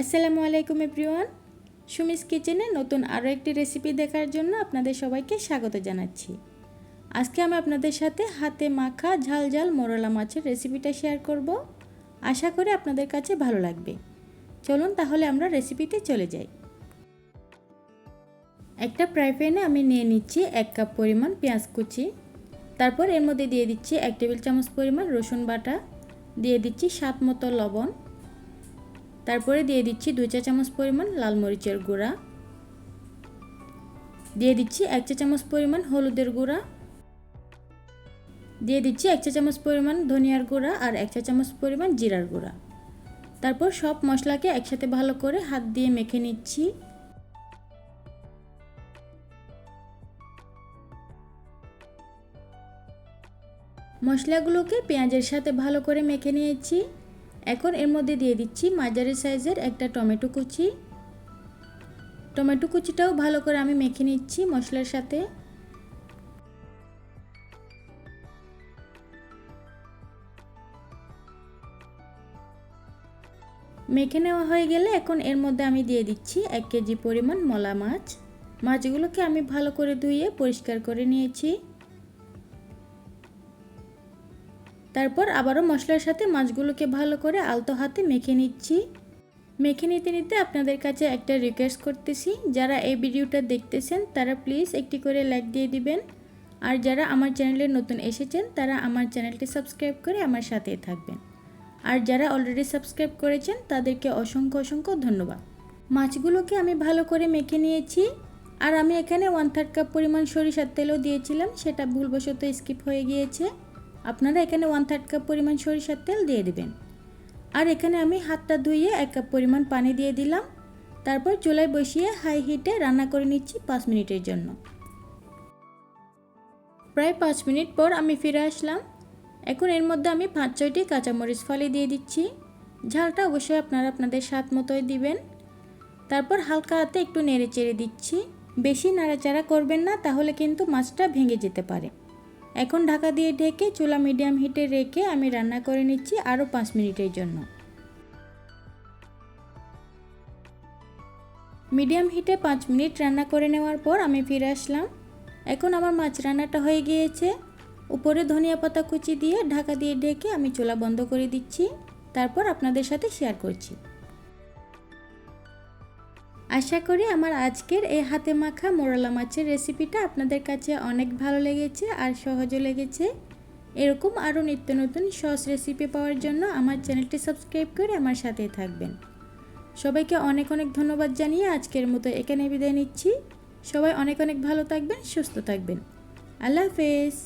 আসসালামু আলাইকুম এভরিওয়ান, সুমিস কিচেনে নতুন আরও একটি রেসিপি দেখার জন্য আপনাদের সবাইকে স্বাগত জানাচ্ছি। আজকে আমি আপনাদের সাথে হাতে মাখা ঝাল ঝাল মোরলা মাছের রেসিপিটা শেয়ার করব। আশা করি আপনাদের কাছে ভালো লাগবে। চলুন তাহলে আমরা রেসিপিতে চলে যাই। একটা ফ্রাই প্যানে আমি নিয়ে নিচ্ছি 1 কাপ পরিমাণ পেঁয়াজ কুচি, তারপর এর মধ্যে দিয়ে দিচ্ছি 1 টেবিল চামচ পরিমাণ রসুন বাটা, দিয়ে দিচ্ছি স্বাদ মতো লবণ, তারপরে দিয়ে দিচ্ছি 2 চা চামচ পরিমাণ লাল মরিচের গুঁড়া, দিয়ে দিচ্ছি 1 চা চামচ পরিমাণ হলুদের গুঁড়া, দিয়ে দিচ্ছি 1 চা চামচ পরিমাণ ধনিয়ার গুঁড়া আর 1 চা চামচ পরিমাণ জিরার গুঁড়া। তারপর সব মশলাকে একসাথে ভালো করে হাত দিয়ে মেখে নিচ্ছি। মশলাগুলোকে পেঁয়াজের সাথে ভালো করে মেখে নিয়েছি। এখন এর মধ্যে দিয়ে দিচ্ছি মাঝারি সাইজের একটা টমেটো কুচি। টমেটো কুচিটাও ভালো করে আমি মেখে নিচ্ছি মশলার সাথে। মেখে নেওয়া হয়ে গেলে এখন এর মধ্যে আমি দিয়ে দিচ্ছি 1 কেজি পরিমাণ মলা মাছ। মাছগুলোকে আমি ভালো করে ধুয়ে পরিষ্কার করে নিয়েছি। তারপর আবারও মশলার সাথে মাছগুলোকে ভালো করে আলতো হাতে মেখে নিচ্ছি। মেখে নিতে নিতে আপনাদের কাছে একটা রিকোয়েস্ট করতেছি, যারা এই ভিডিওটা দেখতেছেন তারা প্লিজ একটি করে লাইক দিয়ে দিবেন, আর যারা আমার চ্যানেলে নতুন এসেছেন তারা আমার চ্যানেলটি সাবস্ক্রাইব করে আমার সাথেই থাকবেন, আর যারা অলরেডি সাবস্ক্রাইব করেছেন তাদেরকে অসংখ্য অসংখ্য ধন্যবাদ। মাছগুলোকে আমি ভালো করে মেখে নিয়েছি, আর আমি এখানে 1/3 কাপ পরিমাণ সরিষার তেলও দিয়েছিলাম, সেটা ভুলবশত স্কিপ হয়ে গিয়েছে। আপনারা এখানে 1/3 কাপ পরিমাণ সরিষার তেল দিয়ে দিবেন। আর এখানে আমি হাতটা ধুয়ে 1 কাপ পরিমাণ পানি দিয়ে দিলাম। তারপর চুলায় বসিয়ে হাই হিটে রান্না করে নিচ্ছি 5 মিনিটের জন্য। প্রায় 5 মিনিট পর আমি ফিরে আসলাম। এখন এর মধ্যে আমি 5-6টি কাঁচামরিচ ফালি দিয়ে দিচ্ছি। ঝালটা অবশ্যই আপনারা আপনাদের স্বাদ মতোই দিবেন। তারপর হালকা হাতে একটু নেড়ে চেড়ে দিচ্ছি। বেশি নাড়াচাড়া করবেন না, তাহলে কিন্তু মাছটা ভেঙে যেতে পারে। এখন ঢাকা দিয়ে ঢেকে চুলা মিডিয়াম হিটে রেখে আমি রান্না করে নিচ্ছি আরও 5 মিনিটের জন্য। মিডিয়াম হিটে 5 মিনিট রান্না করে নেওয়ার পর আমি ফিরে আসলাম। এখন আমার মাছ রান্নাটা হয়ে গিয়েছে। উপরে ধনিয়া পাতা কুচি দিয়ে ঢাকা দিয়ে ঢেকে আমি চুলা বন্ধ করে দিচ্ছি। তারপর আপনাদের সাথে শেয়ার করছি। আশা করি আমার আজকের এই হাতে মাখা মোরলা মাছের রেসিপিটা আপনাদের কাছে অনেক ভালো লেগেছে আর সহজও লেগেছে। এরকম আরও নিত্য নতুন সহজ রেসিপি পাওয়ার জন্য আমার চ্যানেলটি সাবস্ক্রাইব করে আমার সাথেই থাকবেন। সবাইকে অনেক অনেক ধন্যবাদ জানিয়ে আজকের মতো এখানে বিদায় নিচ্ছি। সবাই অনেক অনেক ভালো থাকবেন, সুস্থ থাকবেন। আল্লাহ হাফেজ।